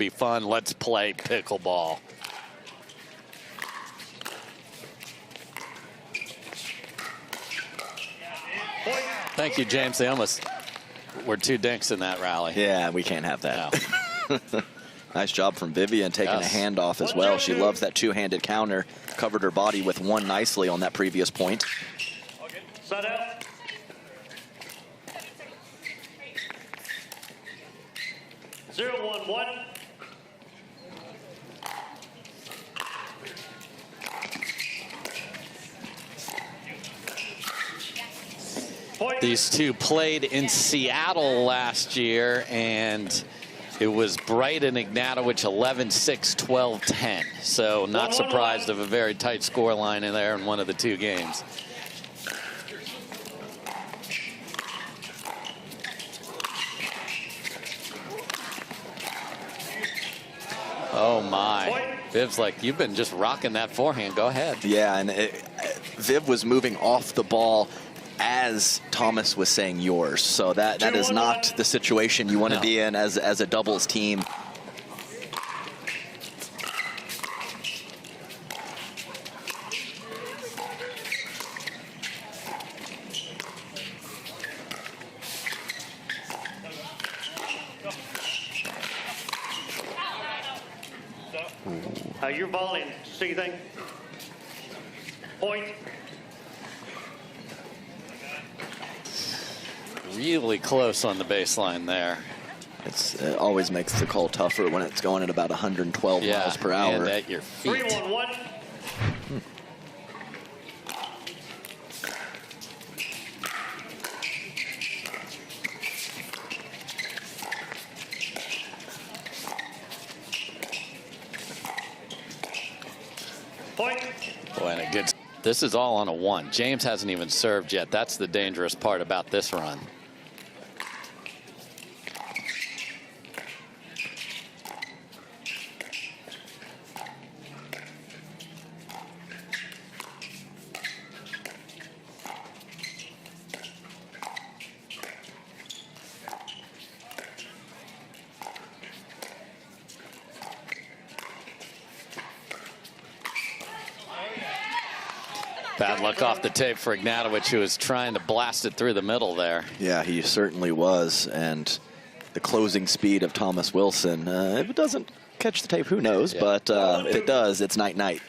be fun. Let's play pickleball. Thank you, James. They almost were 2 dinks in that rally. Yeah, we can't have that. No. Nice job from Vivienne taking a handoff as well. She loves that 2-handed counter. Covered her body with 1 nicely on that previous point. Okay. Set out. Zero, 1, 1. These two played in Seattle last year, and it was Bright and Ignatowich 11-6, 12-10. So not surprised of a very tight score line in there in one of the 2 games. Oh my. Viv's like, you've been just rocking that forehand. Go ahead. Yeah, and Viv was moving off the ball as Thomas was saying yours. So that is not the situation you want to be in as a doubles team. You're volleying. See anything? Point. Really close on the baseline there. It always makes the call tougher when it's going at about 112 miles per hour. And at your feet. 3, 1, 1. Point. Boy, and a good. This is all on a 1. James hasn't even served yet. That's the dangerous part about this run. Bad luck off the tape for Ignatowich, who was trying to blast it through the middle there. Yeah, he certainly was. And the closing speed of Thomas Wilson, if it doesn't catch the tape, who knows? Yeah. But if it does, it's night-night.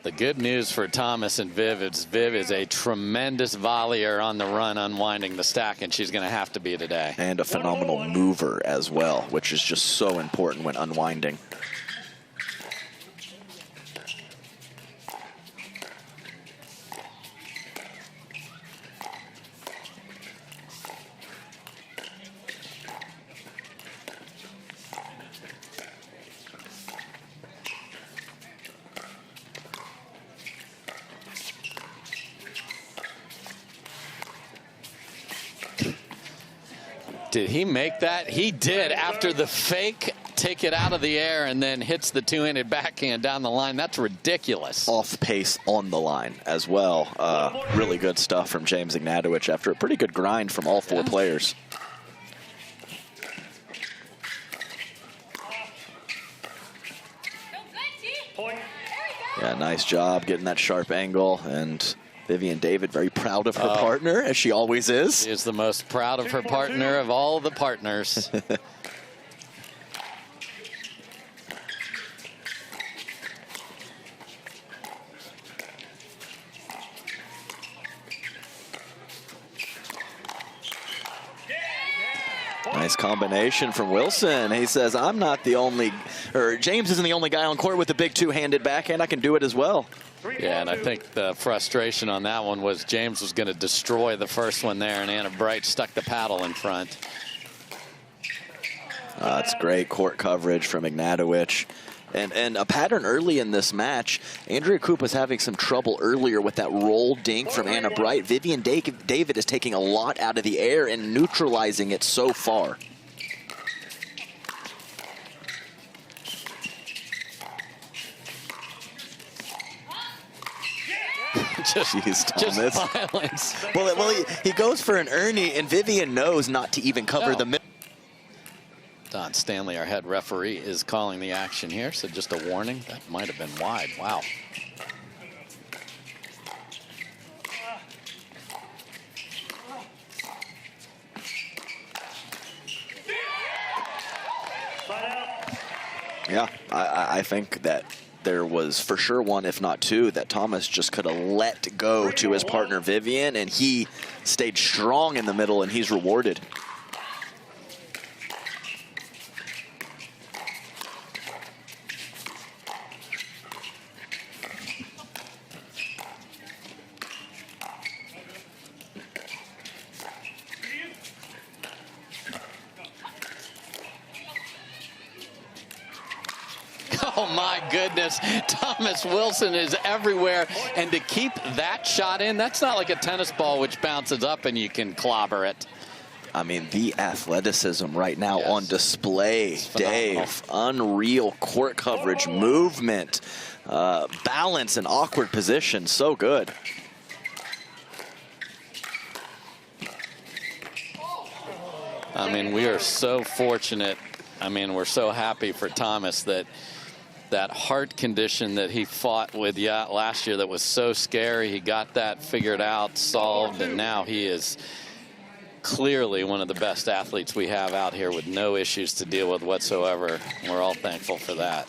The good news for Thomas and Viv is a tremendous volleyer on the run, unwinding the stack, and she's going to have to be today. And a phenomenal mover as well, which is just so important when unwinding. Did he make that? He did after the fake, take it out of the air and then hits the 2-handed backhand down the line. That's ridiculous. Off pace on the line as well. Really good stuff from James Ignatowich after a pretty good grind from all 4 players. Yeah, nice job getting that sharp angle, and Vivienne David very proud of her partner, as she always is. She is the most proud of her partner of all the partners. Nice combination from Wilson. He says, I'm not the only, or James isn't the only guy on court with the big 2-handed backhand. I can do it as well. Yeah, and I think the frustration on that one was James was going to destroy the first one there, and Anna Bright stuck the paddle in front. That's great court coverage from Ignatowich. And a pattern early in this match, Andrea Koop was having some trouble earlier with that roll dink from Anna Bright. Vivienne David is taking a lot out of the air and neutralizing it so far. just Thomas. violence. Well, he goes for an Ernie, and Vivienne knows not to even cover the middle. Don Stanley, our head referee, is calling the action here, so just a warning. That might have been wide. Wow. Yeah, I think that there was for sure one, if not two, that Thomas just could have let go to his partner Vivienne, and he stayed strong in the middle, and he's rewarded. Oh my goodness, Thomas Wilson is everywhere, and to keep that shot in, that's not like a tennis ball which bounces up and you can clobber it. I mean, the athleticism right now on display, It's phenomenal. Dave. Unreal court coverage, movement, balance in awkward position, so good. I mean, we are so fortunate. I mean, we're so happy for Thomas that that heart condition that he fought with last year that was so scary, he got that figured out, solved, and now he is clearly one of the best athletes we have out here with no issues to deal with whatsoever. We're all thankful for that.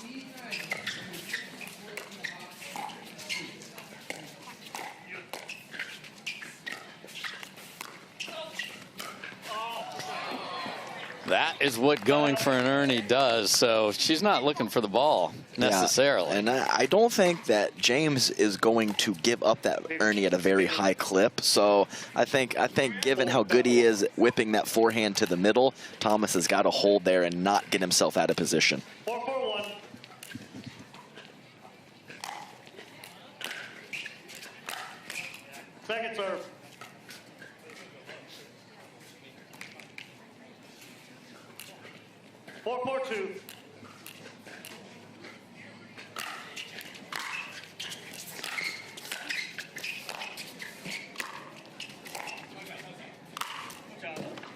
That is what going for an Ernie does, so she's not looking for the ball necessarily. Yeah, and I don't think that James is going to give up that Ernie at a very high clip. So I think given how good he is whipping that forehand to the middle, Thomas has got to hold there and not get himself out of position. 4-4-1. Second serve. Four, 4-2.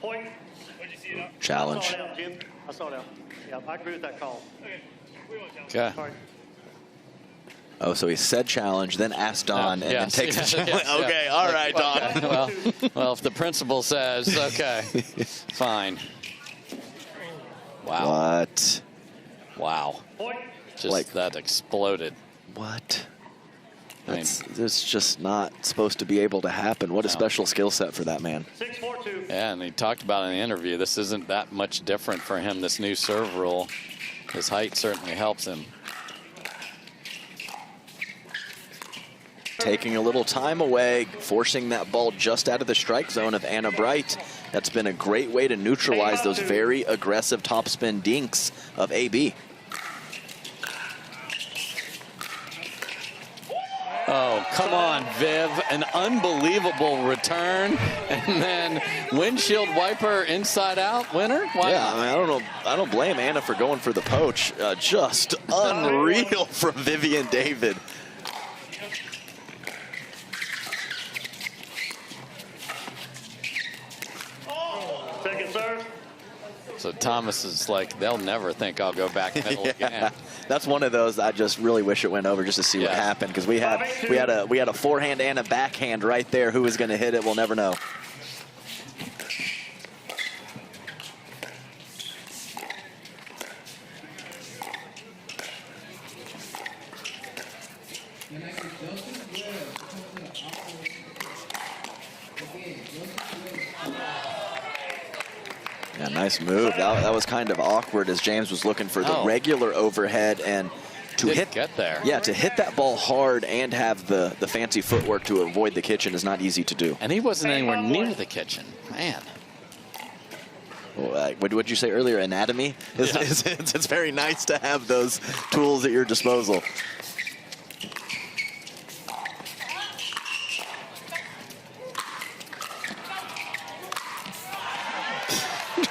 Point. Challenge. I saw it out, Jim. I saw it out. Yeah, I agree with that call. Okay. Sorry. Oh, so he said challenge, then asked Don, and then Yes, takes yes, the challenge. yes, Okay, yeah. all right, Don. Okay, well, if the principal says, okay, fine. Wow. What? Wow. Point. Just that exploded. What? I mean, That's just not supposed to be able to happen. What a No. special skill set for that man. 6-4-2. yeah, and he talked about in the interview, this isn't that much different for him, this new serve rule. His height certainly helps him. Taking a little time away, forcing that ball just out of the strike zone of Anna Bright. That's been a great way to neutralize those very aggressive topspin dinks of AB. Oh, come on, Viv. An unbelievable return. And then windshield wiper inside out winner? Why Yeah, not? I mean, I don't know. I don't blame Anna for going for the poach. Just unreal from Vivienne David. Second serve. So Thomas is like, they'll never think I'll go back middle again. That's one of those I just really wish it went over just to see what Yeah. happened, because we had a forehand and a backhand right there. Who was going to hit it? We'll never know. Yeah, nice move. That was kind of awkward as James was looking for the regular overhead, and to Didn't get there. Yeah, to hit that ball hard and have the fancy footwork to avoid the kitchen is not easy to do. And he wasn't anywhere near the kitchen. Man. What did you say earlier? Anatomy? It's very nice to have those tools at your disposal.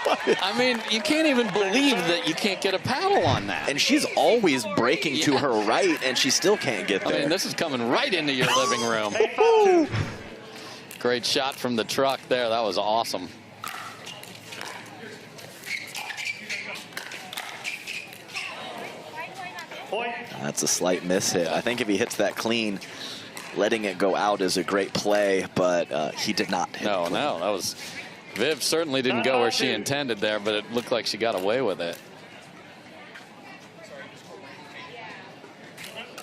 I mean, you can't even believe that you can't get a paddle on that. And she's always breaking to her right, and she still can't get there. I mean, this is coming right into your living room. Great shot from the truck there. That was awesome. Point. That's a slight miss hit. I think if he hits that clean, letting it go out is a great play, but he did not hit No, it. no, that was... Viv certainly didn't go where she intended there, but it looked like she got away with it.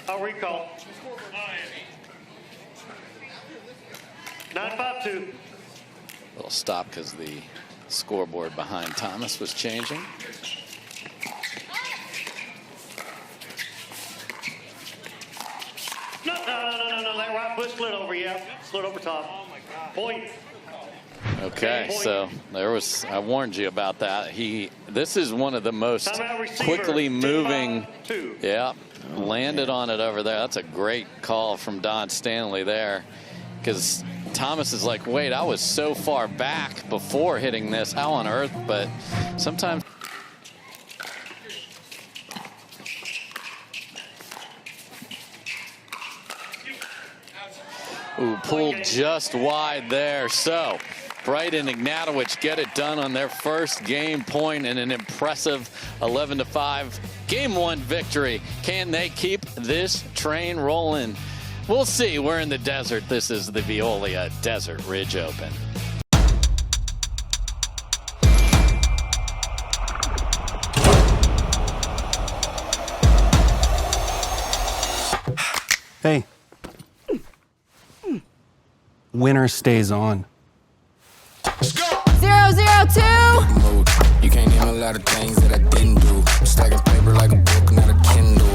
I'll recall. 9-5-2. Little stop because the scoreboard behind Thomas was changing. No. That right foot slid over, yeah. Slid over top. Point. Okay, so there was, I warned you about that. This is one of the most Timeout receiver, quickly moving, 10-2. yeah, landed on it over there. That's a great call from Don Stanley there, because Thomas is like, wait, I was so far back before hitting this. How on earth? But sometimes. Ooh, pulled just wide there. So Bright and Ignatowich get it done on their first game point in an impressive 11-5 game one victory. Can they keep this train rolling? We'll see. We're in the desert. This is the Veolia Desert Ridge Open. Hey. Winner stays on. 002. You can't name a lot of things that I didn't do. I'm stacking paper like a book, not a Kindle.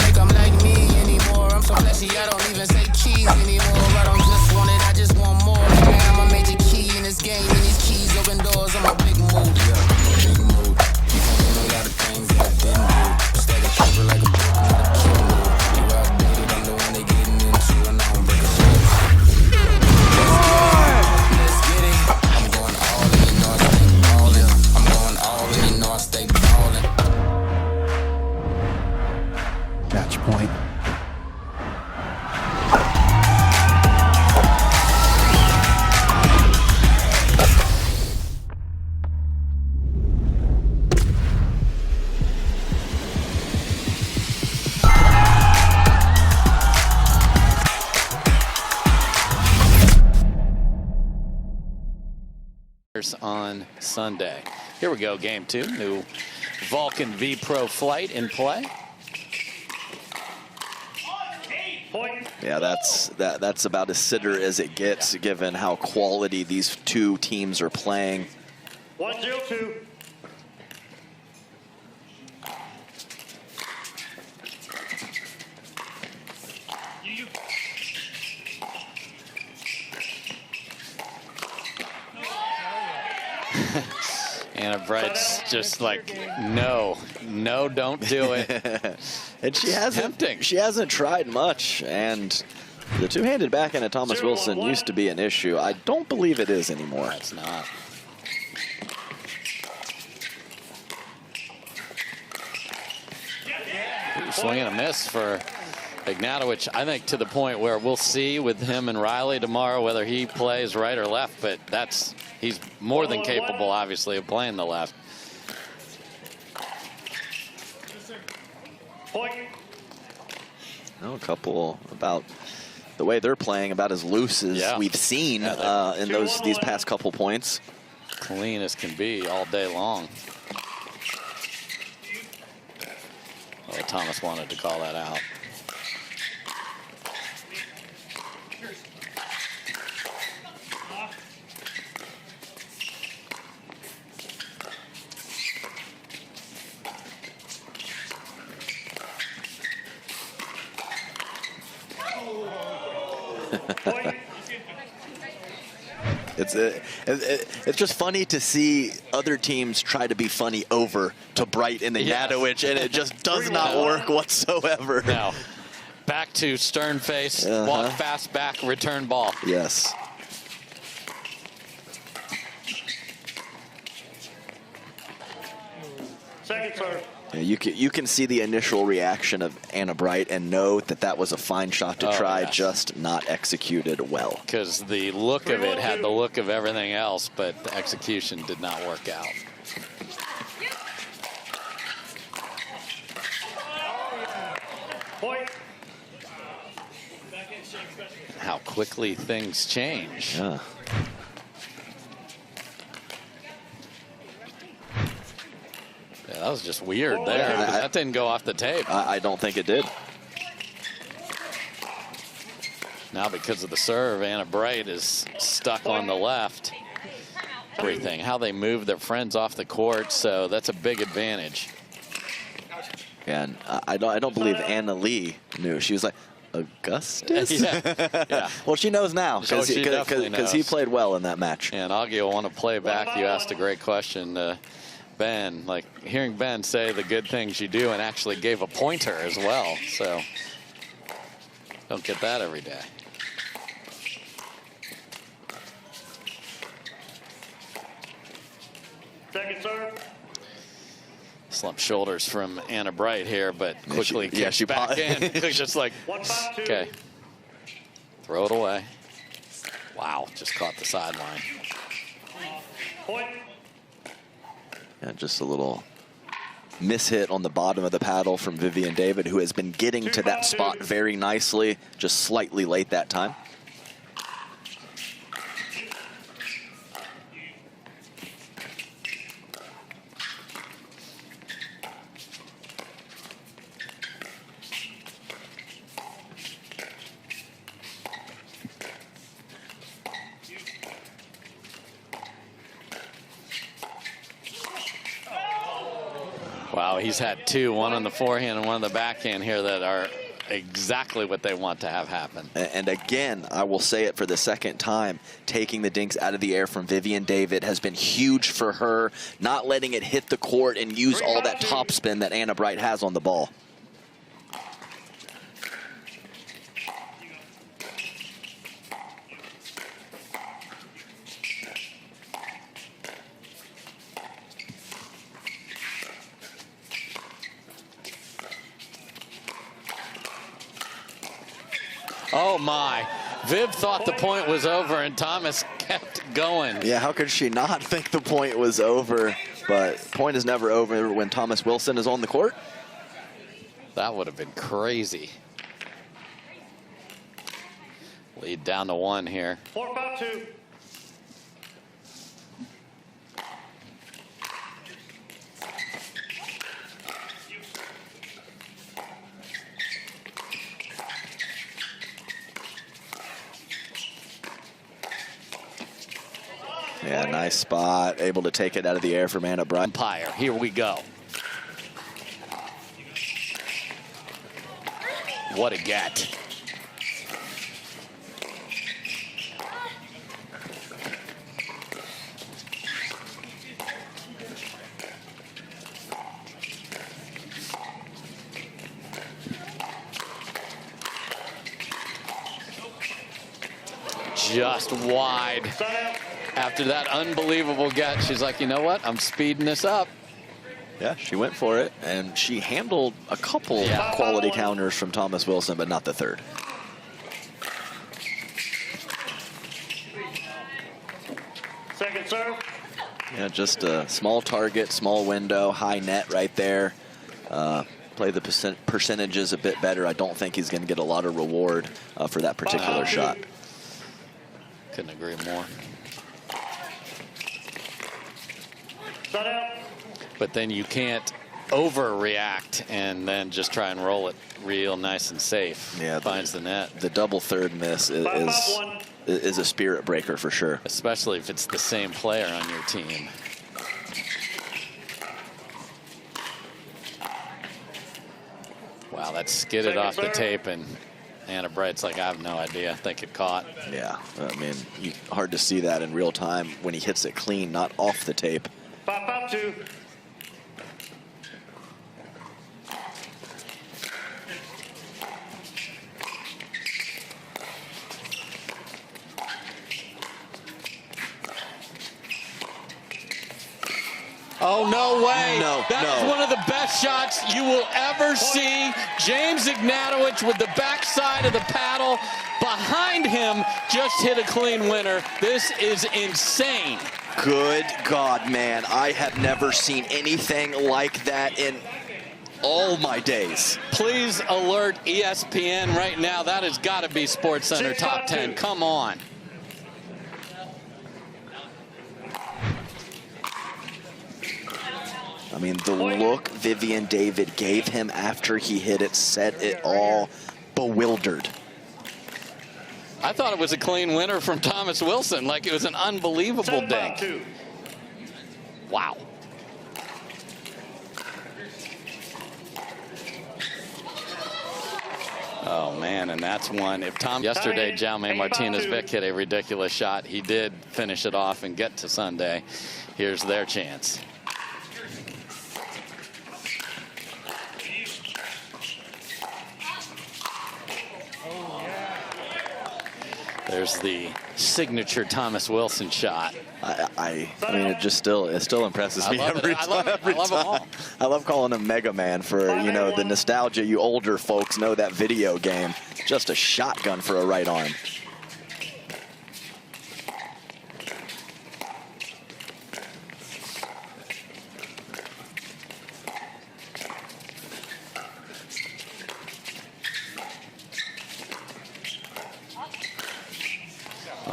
Think I'm like me anymore. I'm so flashy, I don't even say cheese anymore. I don't just want it, I just want more. I'm a major key in this game, and these keys open doors. I'm a big mood, yeah, big mood. You can't name a lot of things that I didn't do. I'm stacking paper like a book, not a Kindle. You outdated, I'm the one they getting into, and I don't break a shit. Let's get it. I'm going all in, you know I stay ballin'. I'm going all in, you know I stay ballin'. Match point. On Sunday. Here we go, game two. New Vulcan V Pro flight in play. Point. Yeah, that's about as sitter as it gets, given how quality these two teams are playing. 1-0-2. Anna Bright's just like, no, don't do it. And she hasn't Tempting. She hasn't tried much, and the two-handed backhand of Thomas Wilson used to be an issue. I don't believe it is anymore. It's not. Ooh, swing and a miss for Ignatowich. I think to the point where we'll see with him and Riley tomorrow whether he plays right or left, but he's more than capable, obviously, of playing the left. Point. A couple about the way they're playing, about as loose as we've seen in these past couple points. Clean as can be all day long. Oh, Thomas wanted to call that out. It's just funny to see other teams try to be funny over to Bright and Ignatowich, and it just does not work whatsoever. Now, back to stern face, walk fast back, return ball. Yes. Second serve. Yeah, you can see the initial reaction of Anna Bright and know that that was a fine shot to try, just not executed well. Because the look of it had the look of everything else, but the execution did not work out. Point. How quickly things change. Yeah. Yeah, that was just weird there. That didn't go off the tape. I don't think it did. Now because of the serve, Anna Bright is stuck on the left. Everything, how they move their friends off the court, so that's a big advantage. And I don't believe Anna Lee knew. She was like, Augustus? Yeah. Well, she knows now because he played well in that match. And Augie will want to play back. You asked a great question, Ben. Like hearing Ben say the good things you do and actually gave a pointer as well. So don't get that every day. Second serve. Slump shoulders from Anna Bright here, but quickly she back in. Just like, 1-5-2. okay, throw it away. Wow, just caught the sideline. Point. Yeah, just a little mishit on the bottom of the paddle from Vivienne David, who has been getting to that spot very nicely, just slightly late that time. Wow, he's had two, one on the forehand and one on the backhand here that are exactly what they want to have happen. And again, I will say it for the second time, taking the dinks out of the air from Vivienne David has been huge for her, not letting it hit the court and use all that topspin that Anna Bright has on the ball. Oh my, Viv thought the point was over and Thomas kept going. Yeah, how could she not think the point was over? But point is never over when Thomas Wilson is on the court. That would have been crazy. Lead down to one here. 4-5-2. Yeah, nice spot. Able to take it out of the air from Anna Bright. Umpire, here we go. What a get. Just wide. After that unbelievable get, she's like, you know what? I'm speeding this up. Yeah, she went for it, and she handled a couple quality counters from Thomas Wilson, but not the third. Second serve. Yeah, just a small target, small window, high net right there. Play the percentages a bit better. I don't think he's going to get a lot of reward for that particular shot. Couldn't agree more. But then you can't overreact and then just try and roll it real nice and safe. Yeah, finds the net. The double third miss is a spirit breaker for sure. Especially if it's the same player on your team. Wow, that skidded off the tape, and Anna Bright's like, I have no idea. I think it caught. Yeah, I mean, hard to see that in real time when he hits it clean, not off the tape. 5-5-2. Oh, no way. No, That no. is one of the best shots you will ever see. James Ignatowich with the backside of the paddle. Behind him, just hit a clean winner. This is insane. Good God, man. I have never seen anything like that in all my days. Please alert ESPN right now. That has got to be SportsCenter top 10. Come on. I mean, the look Vivienne David gave him after he hit it set it all bewildered. I thought it was a clean winner from Thomas Wilson, like it was an unbelievable dink. Wow. Oh, man, and that's one. If Tom yesterday, Jaume Martinez-Vic hit a ridiculous shot, he did finish it off and get to Sunday. Here's their chance. There's the signature Thomas Wilson shot. I mean, it still impresses me every time. I love calling him Mega Man for, you know, the nostalgia. You older folks know that video game. Just a shotgun for a right arm.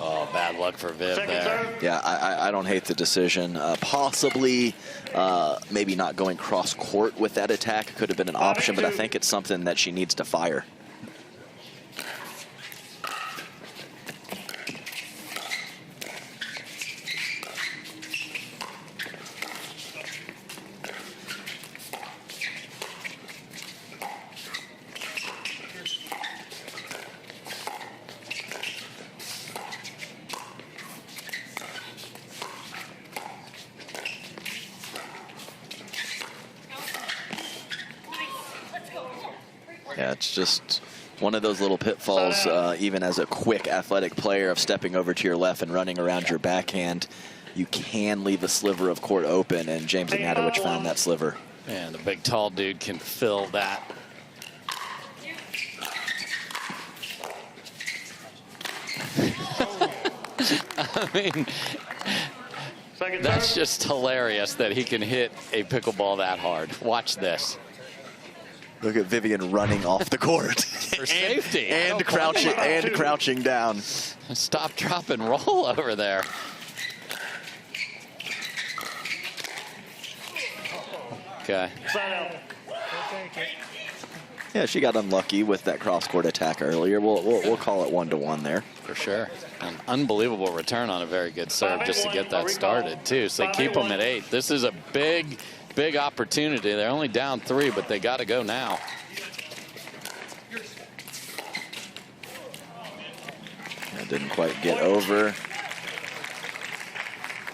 Oh, bad luck for Viv there. Yeah, I don't hate the decision. Possibly, maybe not going cross court with that attack could have been an option, but I think it's something that she needs to fire. Yeah, it's just one of those little pitfalls, even as a quick athletic player, of stepping over to your left and running around your backhand. You can leave a sliver of court open, and James Ignatowich found that sliver. And the big tall dude can fill that. I mean, that's just hilarious that he can hit a pickleball that hard. Watch this. Look at Vivienne running off the court. For safety. and crouching down. Stop, drop, and roll over there. Okay. Yeah, she got unlucky with that cross-court attack earlier. We'll call it 1-1 there. For sure. An unbelievable return on a very good serve just to get that started, too. So keep them at 8. This is a big opportunity. They're only down 3, but they got to go now. That didn't quite get over.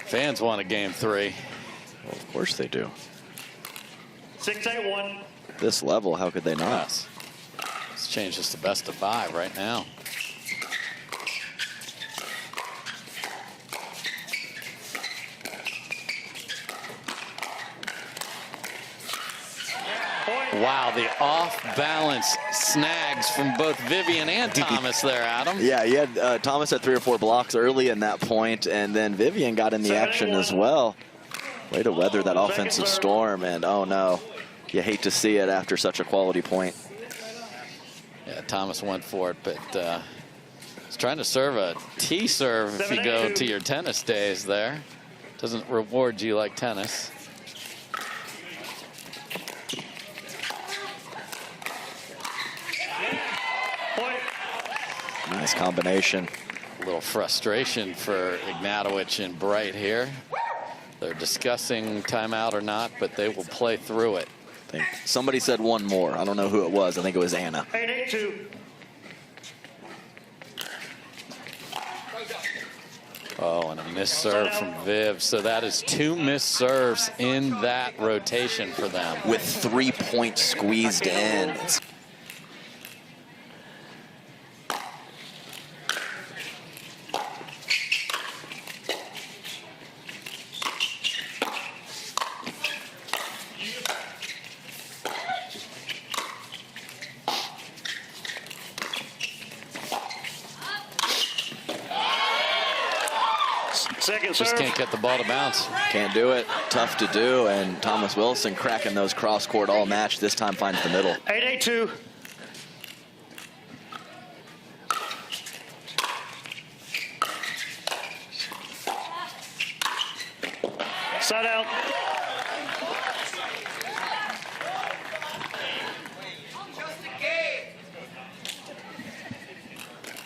Fans want a game 3. Well, of course they do. 6-8-1. This level, how could they not? Yes. Let's change this to best of 5 right now. Wow, the off-balance snags from both Vivienne and Thomas there, Adam. Yeah, you had Thomas had 3 or 4 blocks early in that point, and then Vivienne got in the action as well. Way to weather that offensive storm, and oh no, you hate to see it after such a quality point. Yeah, Thomas went for it, but he's trying to serve a T serve if you go to your tennis days there. Doesn't reward you like tennis. Nice combination. A little frustration for Ignatowich and Bright here. They're discussing timeout or not, but they will play through it. I think somebody said one more. I don't know who it was. I think it was Anna. 8-8-2. Oh, and a missed serve from Viv. So that is 2 missed serves in that rotation for them. With 3 points squeezed in. Second Just serve. can't get the ball to bounce. Can't do it. Tough to do. And Thomas Wilson cracking those cross court all match. This time finds the middle. 8-8-2. Side out.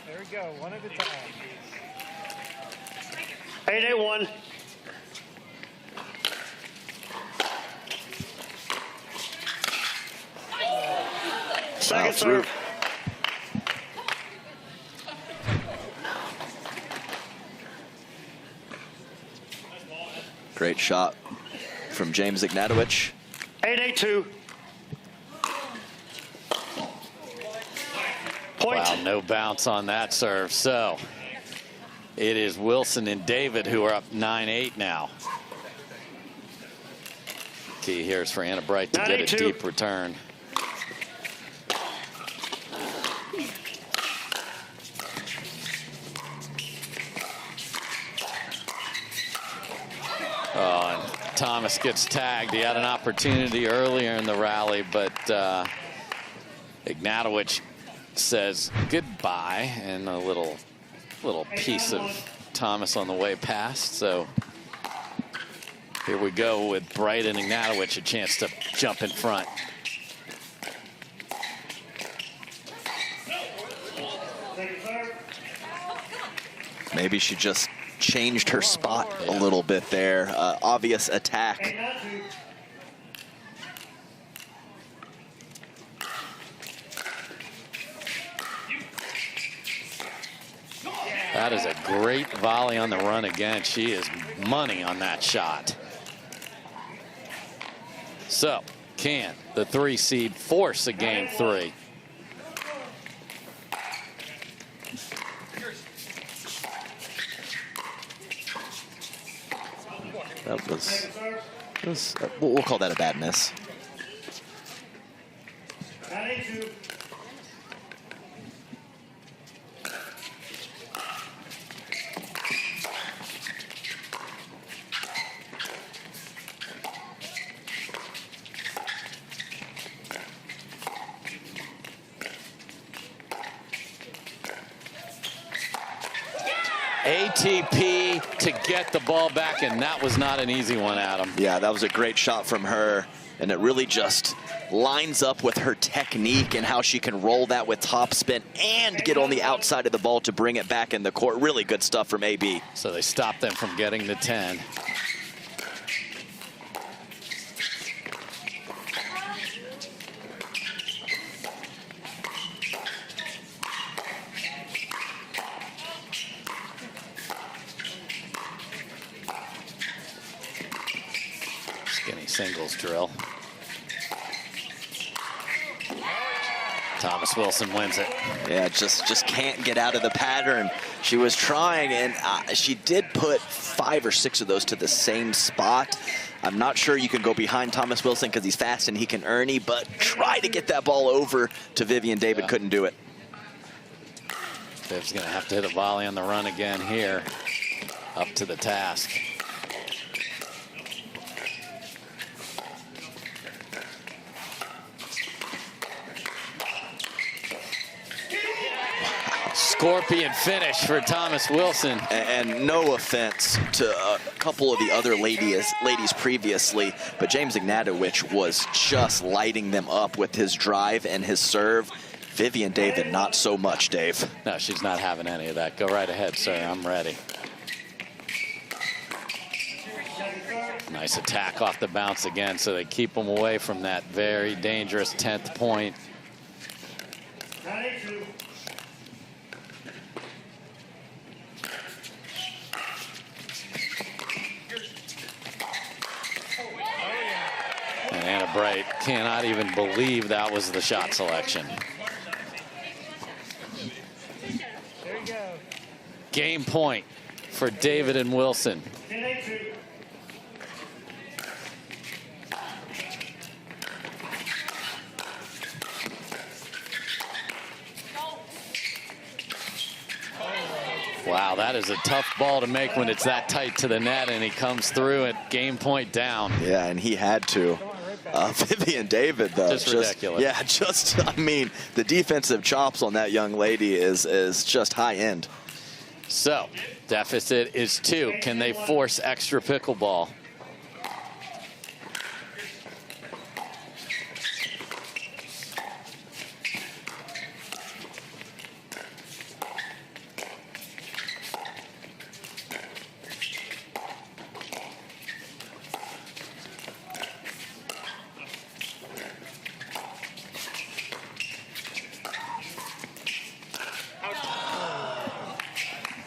There we go, one at a time. 8-8-1. Second through. serve. Great shot from James Ignatowich. 8-8-2. Point. Wow, no bounce on that serve. So it is Wilson and David who are up 9-8 now. Key here is for Anna Bright to get a 9-8-2. deep return. Oh, and Thomas gets tagged. He had an opportunity earlier in the rally, but Ignatowich says goodbye, and a little piece of Thomas on the way past. So here we go with Bright and Ignatowich, a chance to jump in front. Maybe she just changed her spot a little bit there. Obvious attack. That is a great volley on the run again. She is money on that shot. So, can the 3 seed force a game 3? That was we'll call that a bad miss. 9-8-2. ATP to get the ball back, and that was not an easy one, Adam. Yeah, that was a great shot from her, and it really just lines up with her technique and how she can roll that with topspin and get on the outside of the ball to bring it back in the court. Really good stuff from AB. So they stopped them from getting to 10. Skinny singles drill. Thomas Wilson wins it. Yeah, just can't get out of the pattern. She was trying, and she did put 5 or 6 of those to the same spot. I'm not sure you can go behind Thomas Wilson because he's fast and he can earny, but try to get that ball over to Vivienne. David couldn't do it. Viv's going to have to hit a volley on the run again here. Up to the task. Scorpion finish for Thomas Wilson. And no offense to a couple of the other ladies previously, but James Ignatowich was just lighting them up with his drive and his serve. Vivienne David, not so much, Dave. No, she's not having any of that. Go right ahead, sir. I'm ready. Nice attack off the bounce again, so they keep them away from that very dangerous 10th point. 9-8-2. And Anna Bright cannot even believe that was the shot selection. There you go. Game point for David and Wilson. 10-8-2. Wow, that is a tough ball to make when it's that tight to the net, and he comes through at game point down. Yeah, and he had to. Vivienne David, though, just ridiculous. Yeah, I mean, the defensive chops on that young lady is just high end. So, deficit is 2. Can they force extra pickleball?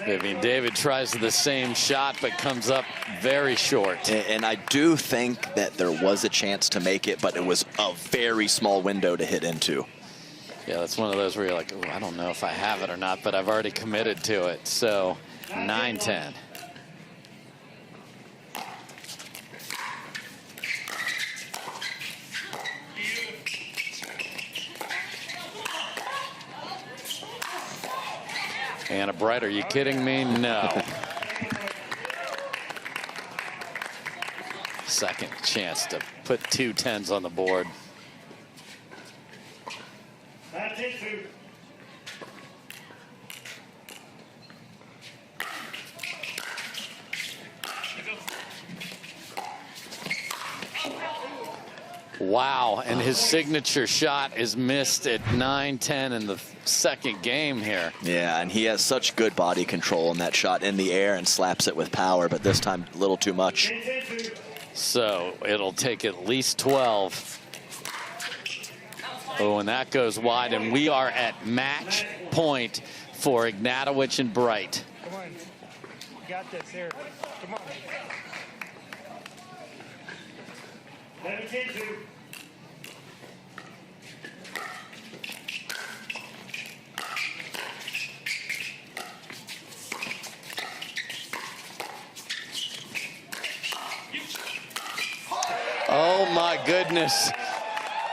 Vivienne David tries the same shot, but comes up very short. And I do think that there was a chance to make it, but it was a very small window to hit into. Yeah, that's one of those where you're like, oh, I don't know if I have it or not, but I've already committed to it. So 9-10. Anna Bright, are you kidding me? No. Second chance to put 2 10s on the board. That's it, 2. Wow, and his signature shot is missed at 9-10 in the second game here. Yeah, and he has such good body control in that shot in the air and slaps it with power, but this time a little too much. So it'll take at least 12. Oh, and that goes wide, and we are at match point for Ignatowich and Bright. Come on. You got this here. Come on. 11-10-2. Oh my goodness.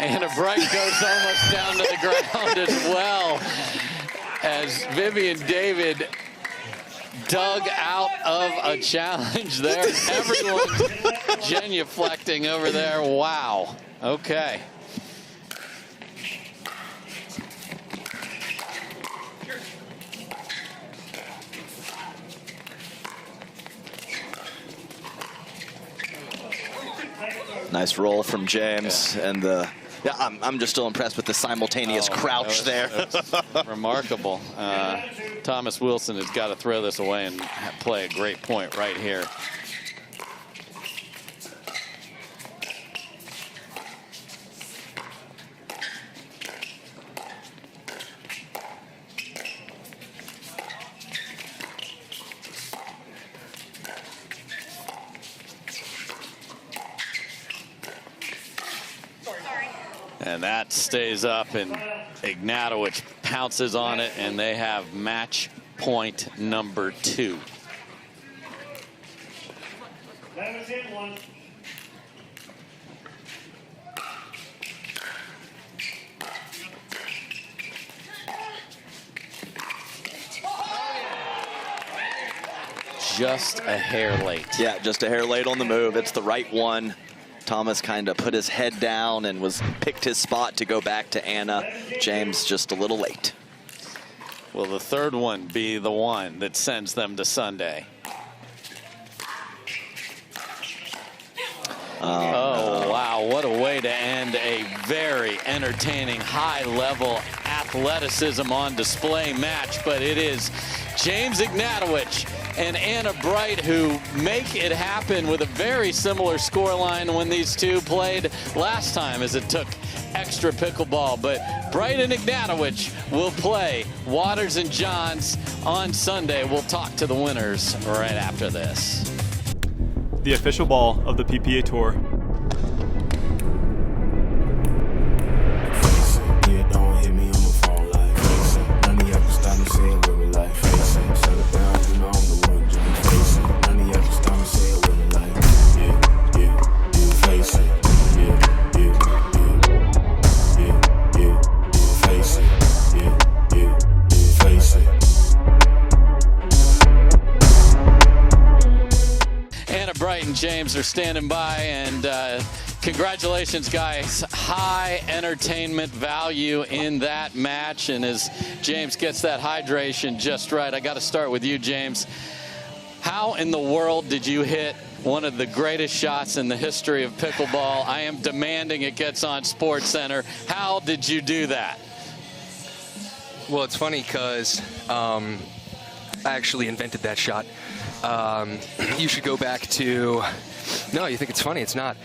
Anna Bright goes almost down to the ground as well, as Vivienne David dug out of a challenge there. Everyone's genuflecting over there. Wow. Okay. Nice roll from James, and I'm just still impressed with the simultaneous crouch there. That's remarkable. Thomas Wilson has got to throw this away and play a great point right here. And that stays up, and Ignatowich pounces on it, and they have match point number 2. 11-10-1. Just a hair late. Yeah, just a hair late on the move. It's the right one. Thomas kind of put his head down and picked his spot to go back to Anna. James just a little late. Will the third one be the one that sends them to Sunday? Oh, wow. What a way to end a very entertaining, high-level athleticism on display match. But it is James Ignatowich and Anna Bright who make it happen with a very similar scoreline when these two played last time, as it took extra pickleball. But Bright and Ignatowich will play Waters and Johns on Sunday. We'll talk to the winners right after this. The official ball of the PPA Tour. and James are standing by, and congratulations, guys. High entertainment value in that match, and as James gets that hydration just right, I got to start with you, James. How in the world did you hit one of the greatest shots in the history of pickleball? I am demanding it gets on SportsCenter. How did you do that? Well, it's funny because I actually invented that shot. You should go back to... No, you think it's funny. It's not.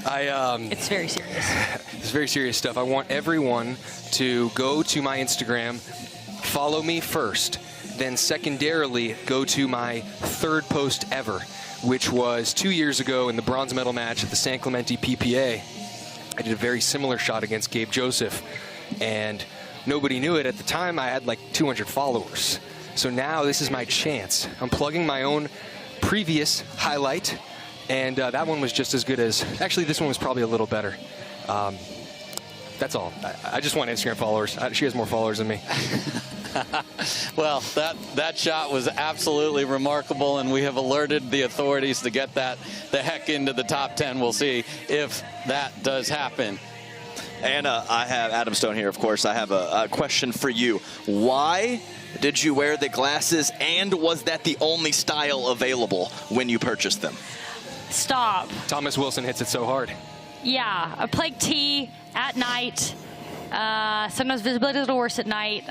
It's very serious. It's very serious stuff. I want everyone to go to my Instagram, follow me first, then secondarily go to my third post ever, which was 2 years ago in the bronze medal match at the San Clemente PPA. I did a very similar shot against Gabe Joseph, and nobody knew it. At the time, I had like 200 followers. So now this is my chance. I'm plugging my own previous highlight, and that one was just as good as... Actually, this one was probably a little better. That's all. I just want Instagram followers. She has more followers than me. Well, that shot was absolutely remarkable, and we have alerted the authorities to get that the heck into the top 10. We'll see if that does happen. And I have Adam Stone here, of course. I have a question for you. Why did you wear the glasses, and was that the only style available when you purchased them? Stop. Thomas Wilson hits it so hard. Yeah, I play T at night. Sometimes visibility is a little worse at night.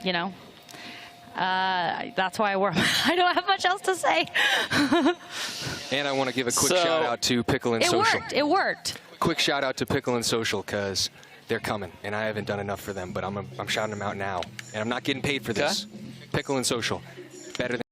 You know, that's why I wear them. I don't have much else to say. And I want to give a quick shout out to Pickle and Social. It worked. Quick shout out to Pickle and Social, because they're coming, and I haven't done enough for them, but I'm shouting them out now. And I'm not getting paid for this. Pickle and Social. Better than...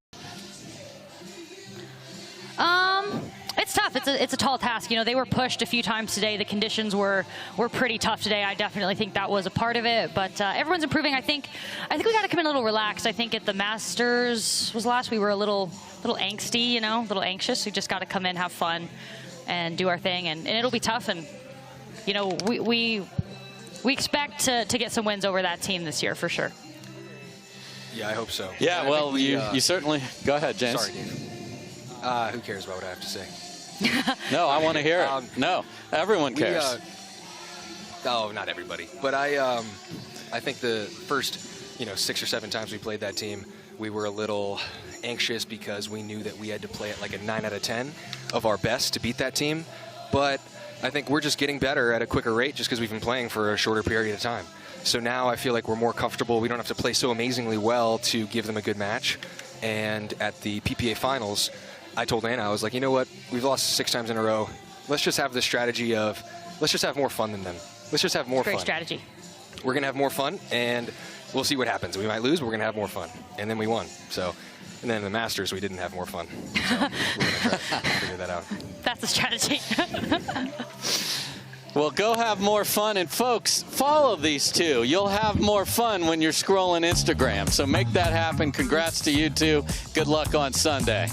It's tough. It's a tall task. You know, they were pushed a few times today. The conditions were pretty tough today. I definitely think that was a part of it. But everyone's improving. I think we got to come in a little relaxed. I think at the Masters was last, we were a little angsty, you know, a little anxious. We just got to come in, have fun, and do our thing. And it'll be tough. And you know, we expect to get some wins over that team this year for sure. Yeah, I hope so. Yeah, well, you certainly... Go ahead, James. Sorry, Dave. Who cares about what I have to say? No, I want to hear it. No, everyone cares. Oh, not everybody. But I think the first, 6 or 7 times we played that team, we were a little anxious because we knew that we had to play at like a 9 out of 10 of our best to beat that team. But I think we're just getting better at a quicker rate just because we've been playing for a shorter period of time. So now I feel like we're more comfortable. We don't have to play so amazingly well to give them a good match. And at the PPA finals, I told Anna, I was like, you know what? We've lost 6 times in a row. Let's just have the strategy of, let's just have more fun than them. Let's just have more fun. Great strategy. We're going to have more fun, and we'll see what happens. We might lose, but we're going to have more fun. And then we won. So, and then in the Masters, we didn't have more fun. So we're going to try to figure that out. That's the strategy. Well, go have more fun. And folks, follow these two. You'll have more fun when you're scrolling Instagram. So make that happen. Congrats to you two. Good luck on Sunday.